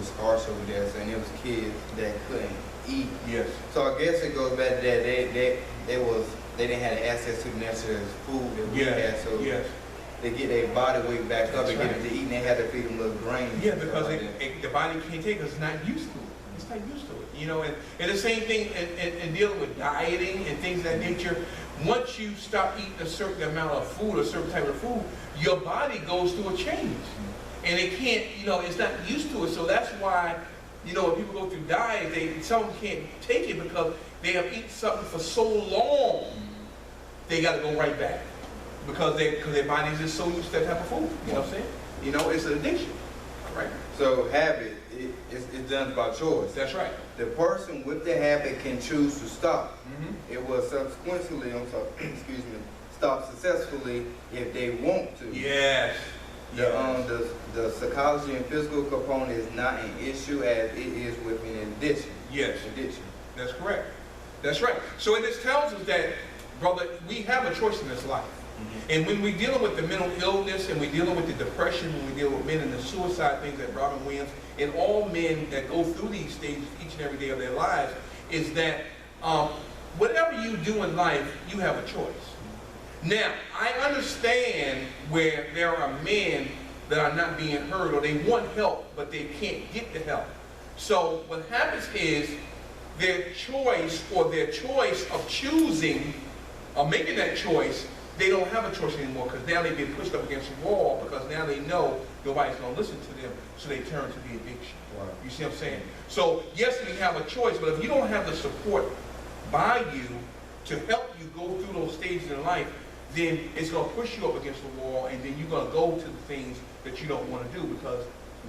was scarce over there, so, and it was kids that couldn't eat. Yes. So I guess it goes back to that they didn't have access to the necessary food that we had, so they get their body weight back up and get them to eat, and they had to feed them little grains. Yeah, because the body can't take it, it's not used to it. It's not used to it, you know, and the same thing in dealing with dieting and things of that nature. Once you stop eating a certain amount of food, a certain type of food, your body goes through a change. And it can't, you know, it's not used to it. So that's why, you know, when people go through diets, some of them can't take it because they have eaten something for so long, they got to go right back. Because their bodies is so used to that type of food, you know what I'm saying? You know, it's an addiction, right? So habit, it's done by choice. That's right. The person with the habit can choose to stop. It will subsequently, excuse me, stop successfully if they want to. Yes. The psychology and physical component is not an issue as it is with an addiction. Yes. Addiction. That's correct. That's right. So this tells us that, brother, we have a choice in this life. And when we're dealing with the mental illness and we're dealing with the depression, when we deal with men and the suicide things that Robin Williams and all men that go through these stages each and every day of their lives, is that whatever you do in life, you have a choice. Now, I understand where there are men that are not being heard or they want help, but they can't get the help. So what happens is their choice of choosing or making that choice, they don't have a choice anymore because now they've been pushed up against the wall because now they know nobody's going to listen to them, so they turn to the addiction. Wow. You see what I'm saying? So yes, we have a choice, but if you don't have the support by you to help you go through those stages in life, then it's going to push you up against the wall, and then you're going to go to the things that you don't want to do because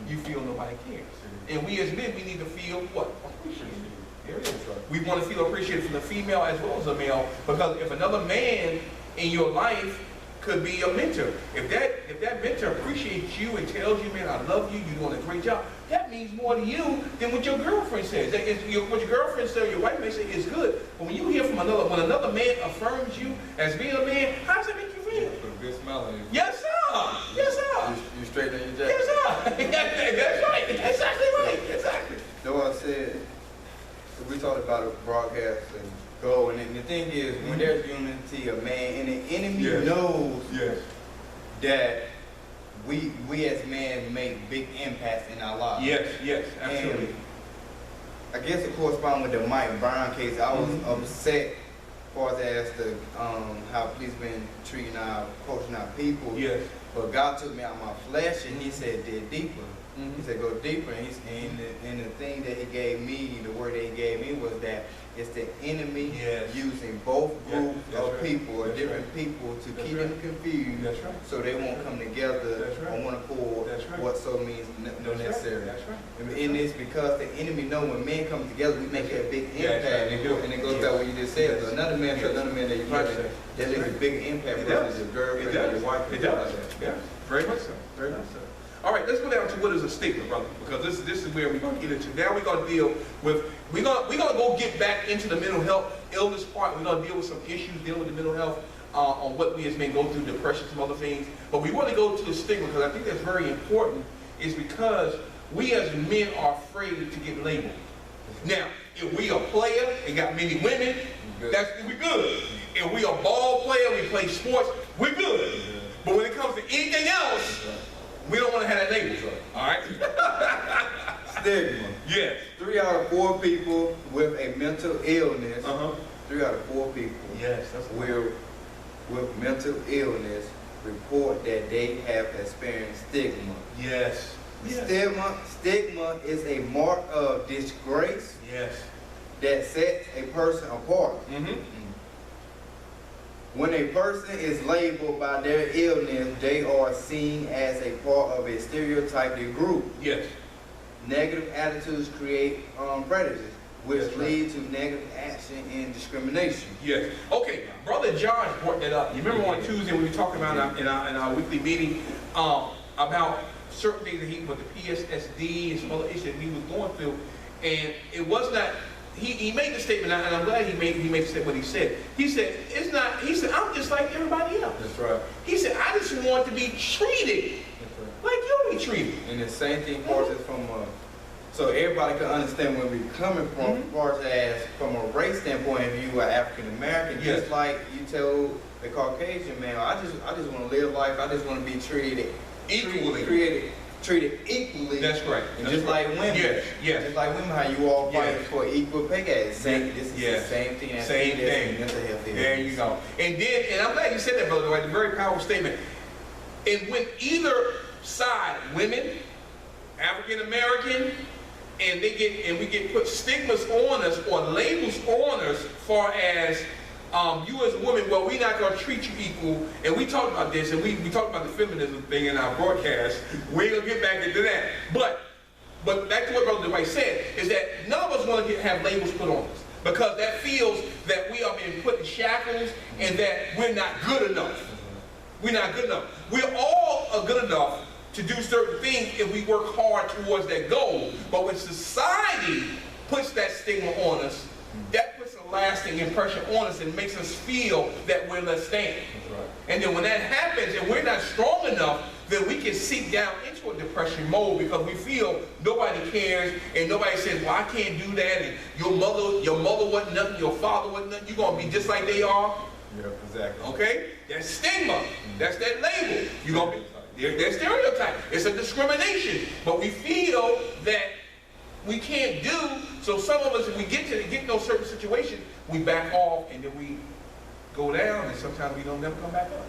you feel nobody cares. And we as men, we need to feel what? Appreciated. There it is. We want to feel appreciated from the female as well as the male, because if another man in your life could be a mentor, if that mentor appreciates you and tells you, man, I love you, you're doing a great job, that means more to you than what your girlfriend says. What your girlfriend says or your wife may say is good, but when you hear from when another man affirms you as being a man, how does that make you feel? Put a good smile on you. Yes, sir. Yes, sir. You straighten your jacket. Yes, sir. That's right. Exactly right. Exactly. So I said, we talked about a broadcast and go, and the thing is, when there's unity of man, and the enemy knows that we as men make big impacts in our lives. Yes, absolutely. And I guess it corresponds with the Mike Brown case. I was upset as far as to how police been treating coaching our people. Yes. But God took me out of my flesh and he said, dig deeper. He said, go deeper. And the thing that he gave me, the word that he gave me was that it's the enemy using both groups of people or different people to keep them confused. That's right. So they won't come together on one accord. What so means no necessary. That's right. And it's because the enemy know when men come together, we make a big impact. Right. And it goes back what you just said. So another man to another man that you probably that makes a big impact versus your girlfriend or your wife. It does. Yeah. Very much so. Very much so. All right, let's go down to what is a stigma, brother, because this is where we're going to get into. Now we're going to deal with, we're going to go get back into the mental health illness part. We're going to deal with some issues dealing with the mental health on what we as men go through, depression, some other things. But we want to go to the stigma because I think that's very important, is because we as men are afraid to get labeled. Now, if we a player and got many women, we good. If we a ball player, we play sports, we're good. But when it comes to anything else, we don't want to have that label, all right? Stigma. Yes. 3 out of 4 people with a mental illness, 3 out of 4 people with mental illness report that they have experienced stigma. Yes. Stigma is a mark of disgrace that sets a person apart. When a person is labeled by their illness, they are seen as a part of a stereotyped group. Yes. Negative attitudes create prejudice, which lead to negative action and discrimination. Yes. Okay, Brother John brought that up. You remember on Tuesday we were talking about in our weekly meeting about certain things that with the PTSD and some other issues that he was going through, and it was not. He made the statement, and I'm glad he made what he said. He said, I'm just like everybody else. That's right. He said, I just want to be treated like you'll be treated. And the same thing causes from So everybody can understand where we're coming from, as far as from a race standpoint, if you are African American, just like you told the Caucasian man, I just want to live life, I just want to be treated equally. Treated equally. That's right. And just like women. Yes. Just like women, how you all fight for equal pay gap. This is the same thing. Same thing. Mental health. There you go. And I'm glad you said that, brother. It's a very powerful statement. And when either side, women, African American, and we get put stigmas on us or labels on us, far as you as a woman, well, we're not going to treat you equal. And we talked about this, and we talked about the feminism thing in our broadcast. We ain't going to get back into that. But back to what Brother Dwight said, is that none of us want to have labels put on us, because that feels that we are being put in shackles and that we're not good enough. We're not good enough. We're all good enough to do certain things if we work hard towards that goal. But when society puts that stigma on us, that puts a lasting impression on us and makes us feel that we're less than. Right. And then when that happens and we're not strong enough, then we can seep down into a depression mode, because we feel nobody cares and nobody says, well, I can't do that, and your mother wasn't nothing, your father wasn't nothing, you're going to be just like they are. Yeah, exactly. Okay? That's stigma. That's that label. You're going to be, there's stereotype. It's a discrimination. But we feel that we can't do, so some of us, if we get in those certain situations, we back off and then we go down, and sometimes we don't never come back up.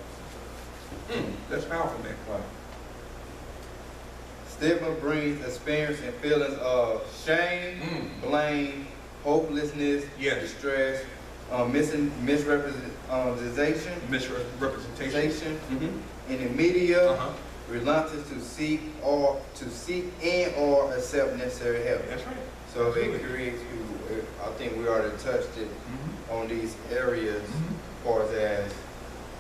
That's powerful, man. Right. Stigma brings experiencing feelings of shame, blame, hopelessness, distress, misrepresentation in the media, reluctance to seek and or accept necessary help. That's right. So it creates you. I think we already touched it on these areas, as far as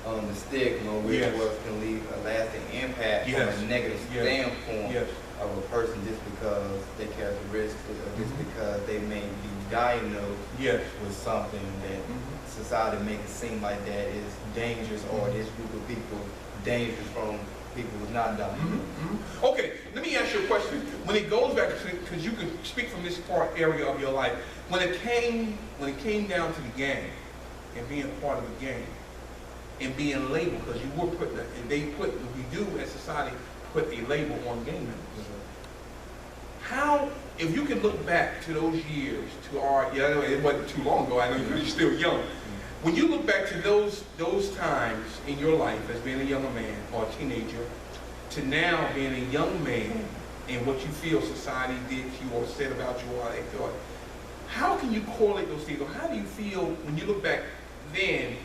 the stigma, which can leave a lasting impact from a negative standpoint of a person, just because they characteristics, or just because they may be diagnosed with something that society makes it seem like that is dangerous, or this group of people dangerous from people who's not diagnosed. Okay, let me ask you a question. When it goes back, because you can speak from this area of your life, when it came down to the gang and being part of the gang and being labeled, because you were we do as society put a label on gang members. How, if you can look back to those years, to our, I know it wasn't too long ago, I know you're still young. When you look back to those times in your life as being a younger man or a teenager, to now being a young man, and what you feel society did to you or said about you or how they thought, how can you correlate those things? Or how do you feel when you look back then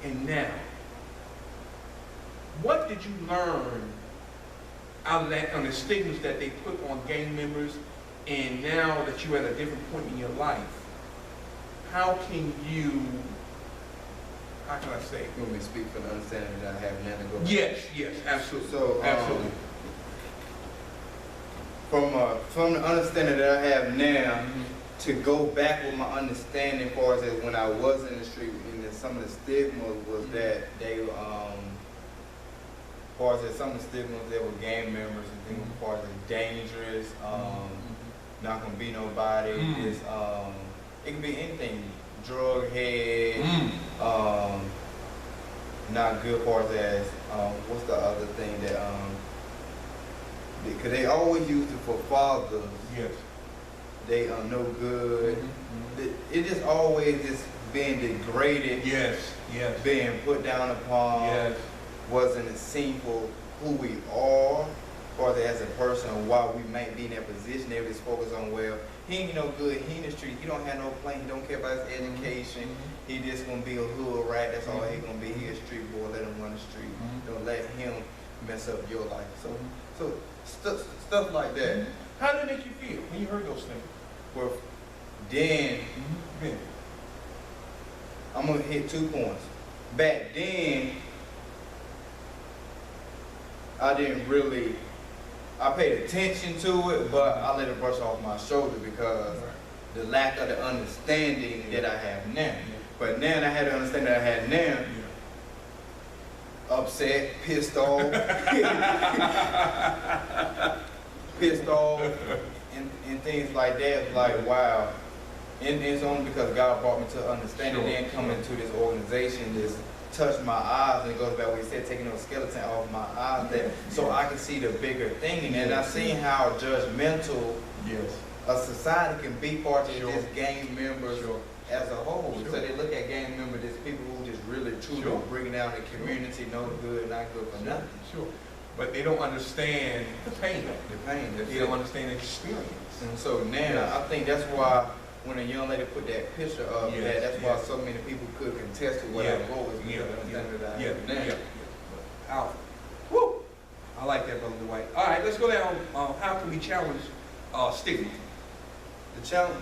and now? What did you learn on the stigmas that they put on gang members, and now that you're at a different point in your life, how can you, how can I say? You want me to speak from the understanding that I have now to go back? Yes, absolutely. So, absolutely. From the understanding that I have now, to go back with my understanding, as far as when I was in the street, and then some of the stigmas was that they, as far as some of the stigmas, they were gang members and things, as far as dangerous, not gonna be nobody. It's, it can be anything, drug head, not good, as far as what's the other thing that because they always used it for fathers. Yes. They are no good. It just always just being degraded. Yes. Being put down upon. Yes. Wasn't seen for who we are, or as a person, or why we might be in that position. They just focus on, well, he ain't no good, he in the street, he don't have no plan, he don't care about his education, he just gonna be a hood rat, that's all he gonna be, he a street boy, let him run the street. Don't let him mess up your life. So stuff like that. How did it make you feel when you heard those things? Well, then, I'm gonna hit 2 points. Back then, I paid attention to it, but I let it brush off my shoulder because the lack of the understanding that I have now. But now that I had the understanding that I had now, upset, pissed off, and things like that, it's like, wow. And it's only because God brought me to understanding, then coming into this organization, just touched my eyes, and it goes back what he said, taking those skeleton off my eyes, that so I can see the bigger thing. And I seen how judgmental a society can be for just gang members as a whole. So they look at gang members as people who just really truly bringing down the community, no good, not good for nothing. But they don't understand the pain. They don't understand the experience. And so now I think that's why when a young lady put that picture up, that's why so many people could contest to what I wrote. Woo! I like that, Brother Dwight. All right, let's go down. How can we challenge stigma?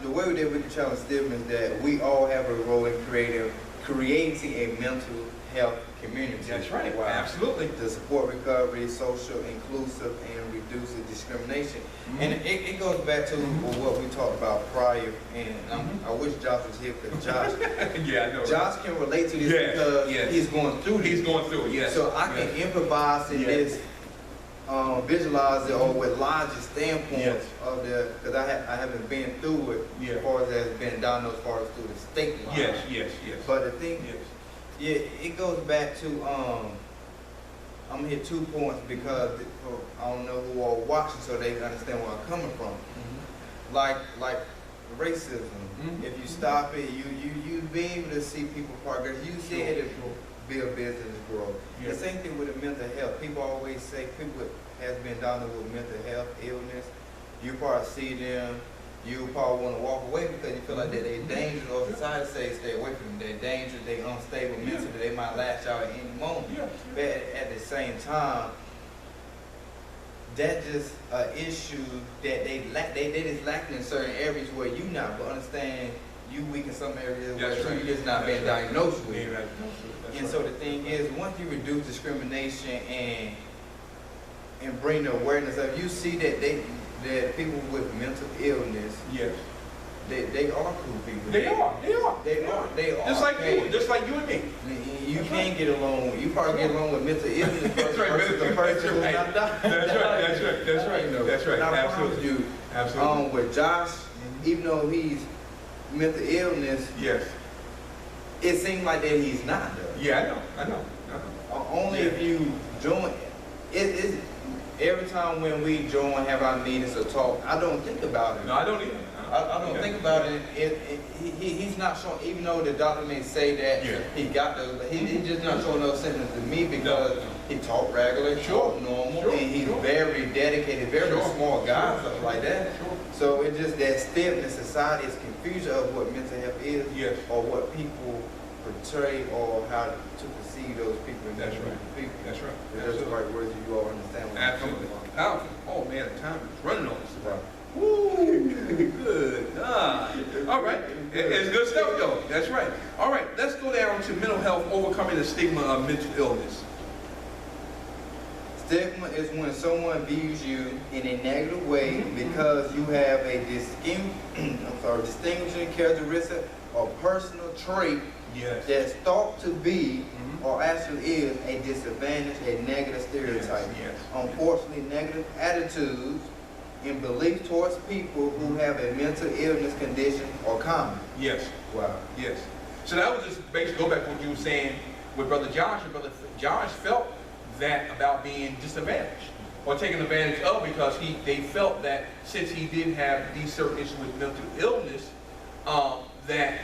The way that we can challenge stigma is that we all have a role in creating a mental health community. That's right. Wow. Absolutely. To support recovery, social inclusive, and reduce discrimination. And it goes back to what we talked about prior. And I wish Josh was here because Josh, I know. Josh can relate to this because he's going through this. He's going through it. Yes. So I can improvise in this. Visualize it or with larger standpoints of the, because I haven't been through it as far as has been diagnosed as far as through the state line. Yes. But the thing, it goes back to I'm gonna hit 2 points because I don't know who are watching so they understand where I'm coming from. Like racism. If you stop it, you be able to see people progress. You see it build business growth. The same thing with the mental health. People always say people has been diagnosed with mental health illness. You probably see them, you probably want to walk away because you feel like that they're dangerous, or society says stay away from them. They're dangerous, they're unstable mentally, they might lash out at any moment. But at the same time, that's just an issue that they just lacking in certain areas where you not, but understand you weak in some areas where you just not being diagnosed with. And so the thing is, once you reduce discrimination and bring the awareness of, you see that people with mental illness, they are cool people. They are. Just like you and me. You can't get along. You probably get along with mental illness versus the person who's not dying. That's right. Absolutely. With Josh, even though he's mental illness, it seems like that he's not. I know. Only if you join it. Every time when we join, have our meetings or talk, I don't think about it. No, I don't either. I don't think about it. He's not showing, even though the doctor may say that he got those, but he's just not showing those symptoms to me because he talk regular, talk normal, and he's very dedicated, very smart guy, stuff like that. So it's just that stiffness, society is confused of what mental health is, or what people portray, or how to perceive those people. That's right. That's right. That's the right words you all understand. Absolutely. Oh man, the time is running on us. Right. Woo! Good. All right. It's good stuff though. That's right. All right. Let's go down to mental health, overcoming the stigma of mental illness. Stigma is when someone views you in a negative way because you have a distinguishing characteristic or personal trait that's thought to be or actually is a disadvantage, a negative stereotype. Unfortunately, negative attitudes and beliefs towards people who have a mental illness condition are common. Wow. So that was just basically go back to what you were saying with Brother Josh. And Brother Josh felt that about being disadvantaged or taken advantage of because they felt that since he did have these certain issues with mental illness, that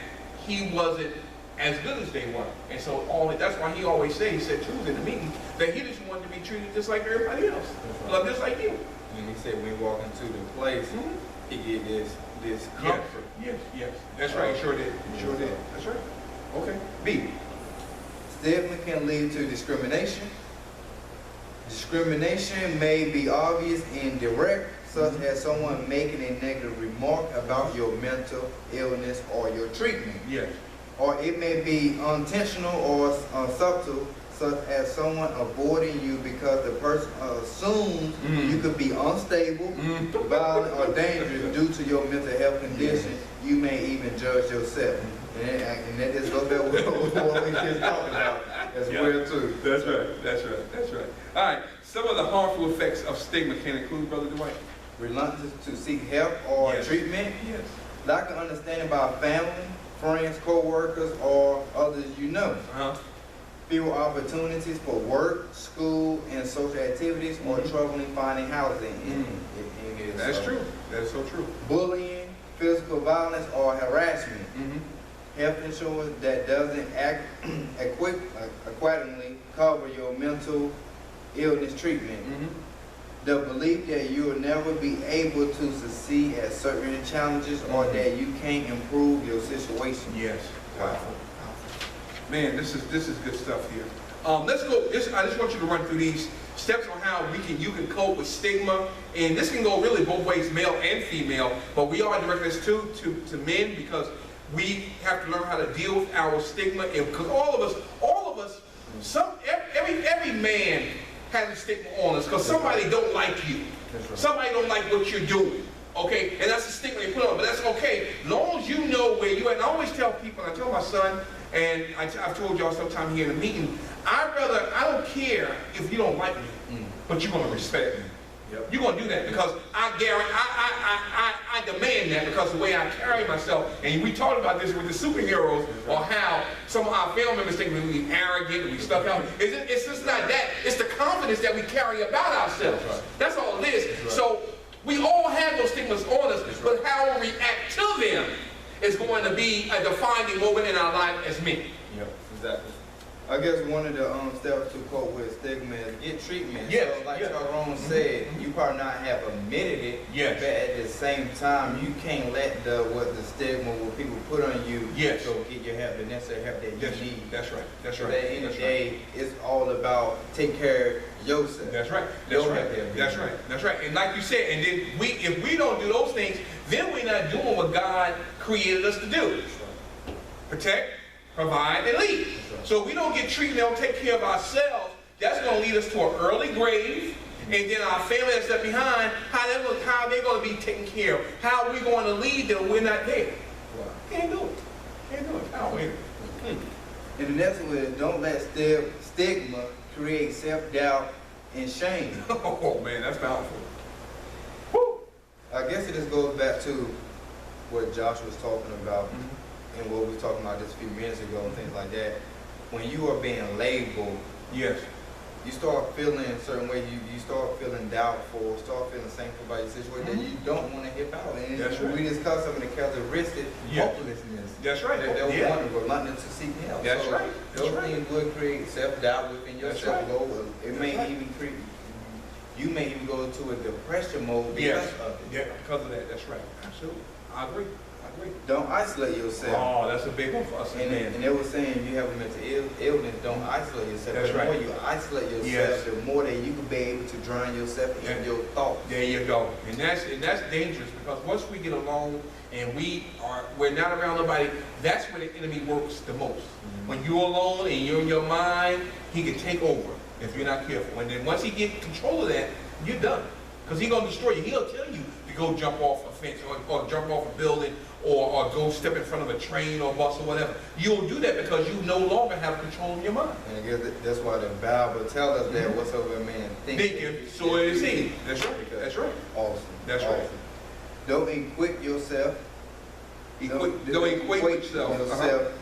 he wasn't as good as they were. And so that's why he always said truth in the meeting, that he just wanted to be treated just like everybody else, just like you. And he said when he walked into the place, he get this comfort. Yes. That's right. He sure did. That's right. Okay. B. Stigma can lead to discrimination. Discrimination may be obvious and direct, such as someone making a negative remark about your mental illness or your treatment. Or it may be unintentional or subtle, such as someone avoiding you because the person assumes you could be unstable, violent, or dangerous due to your mental health condition. You may even judge yourself. And that just goes back with what we just talked about as well too. That's right. All right. Some of the harmful effects of stigma can include, Brother Dwight. reluctance to seek help or treatment, Yes. lack of understanding by family, friends, co-workers, or others you know. Fewer opportunities for work, school, and social activities, or trouble in finding housing. That's true. That's so true. Bullying, physical violence, or harassment. Health insurance that doesn't adequately cover your mental illness treatment. The belief that you will never be able to succeed at certain challenges, or that you can't improve your situation. Yes. Wow. Man, this is good stuff here. Let's go. I just want you to run through these steps on how you can cope with stigma, and this can go really both ways, male and female. But we are directing this to men, because we have to learn how to deal with our stigma, and because all of us, every man has a stigma on us, because somebody don't like you. Somebody don't like what you're doing. Okay, and that's the stigma they put on, but that's okay, as long as you know where you at. And I always tell people, and I tell my son, and I've told y'all sometime here in the meeting, I don't care if you don't like me, but you're gonna respect me. You're gonna do that, because I guarantee, I demand that, because of the way I carry myself. And we talked about this with the superheroes, or how some of our family members think we arrogant, we stuck out. It's just not that. It's the confidence that we carry about ourselves. That's all it is. So we all have those stigmas on us, but how we react to them is going to be a defining moment in our life as men. Exactly. I guess one of the steps to cope with stigma is get treatment. Yes. So like Tyrone said, you probably not have admitted it, but at the same time, you can't let the stigma, what people put on you, so get your help, the necessary help that you need. That's right. That's right. But at the end of the day, it's all about take care of yourself. That's right. That's right. That's right. That's right. And like you said, and then if we don't do those things, then we're not doing what God created us to do. Protect, provide, and lead. So if we don't get treated, don't take care of ourselves, that's going to lead us to an early grave, and then our family that's left behind, how they're going to be taken care of. How are we going to lead them when we're not there? Can't do it. Can't do it. Oh, wait. And the next one is don't let stigma create self-doubt and shame. Oh man, that's powerful. Woo. I guess it just goes back to what Josh was talking about, and what we were talking about just a few minutes ago and things like that. When you are being labeled, you start feeling a certain way, you start feeling doubtful, start feeling shameful about your situation that you don't want to hit out. And we discussed some of the characteristics, hopelessness. That's right. That one reluctance to seek help. That's right. Those things would create self-doubt within yourself. It may even create, you may even go into a depression mode because of it. Yeah, because of that. That's right. Absolutely. I agree. Don't isolate yourself. Oh, that's a big one for us. And they were saying you have a mental illness, don't isolate yourself. That's right. The more you isolate yourself, the more that you can be able to drown yourself in your thoughts. There you go. And that's dangerous, because once we get alone and we're not around nobody, that's where the enemy works the most. When you're alone and you're in your mind, he can take over if you're not careful. And then once he gets control of that, you're done. Because he's going to destroy you. He'll tell you to go jump off a fence or jump off a building or go step in front of a train or bus or whatever. You'll do that because you no longer have control of your mind. And I guess that's why the Bible tells us that whatsoever a man thinking, so it is he. That's right. That's right. Awesome. That's right. Don't equate yourself. Don't equate yourself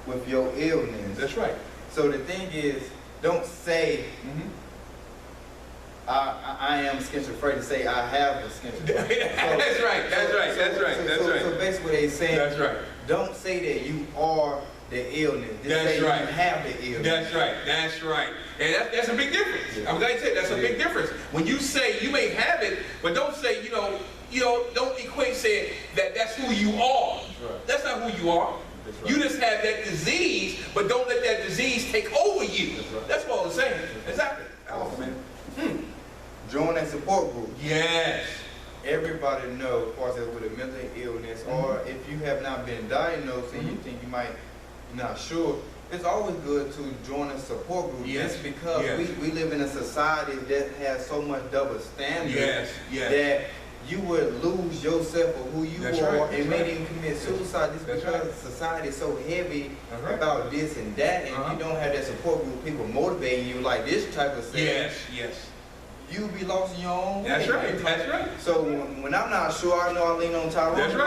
with your illness. That's right. So the thing is, don't say, I am schizophrenic, say I have a schizophrenia. That's right. So basically what they're saying, that's right. Don't say that you are the illness. Just say you have the illness. That's right. And that's a big difference. I'm glad you said that's a big difference. When you say you may have it, but don't say, don't equate saying that's who you are. That's not who you are. You just have that disease, but don't let that disease take over you. That's what I'm saying. Exactly. Oh, man. Join a support group. Yes. Everybody knows, of course, with a mental illness, or if you have not been diagnosed and you think you might not sure, it's always good to join a support group. Just because we live in a society that has so much double standard that you would lose yourself for who you are and may even commit suicide just because society is so heavy about this and that, and you don't have that support group, people motivating you like this type of stuff. you'll be lost in your own way. That's right. That's right. So when I'm not sure, I know I lean on Tyrone. That's right.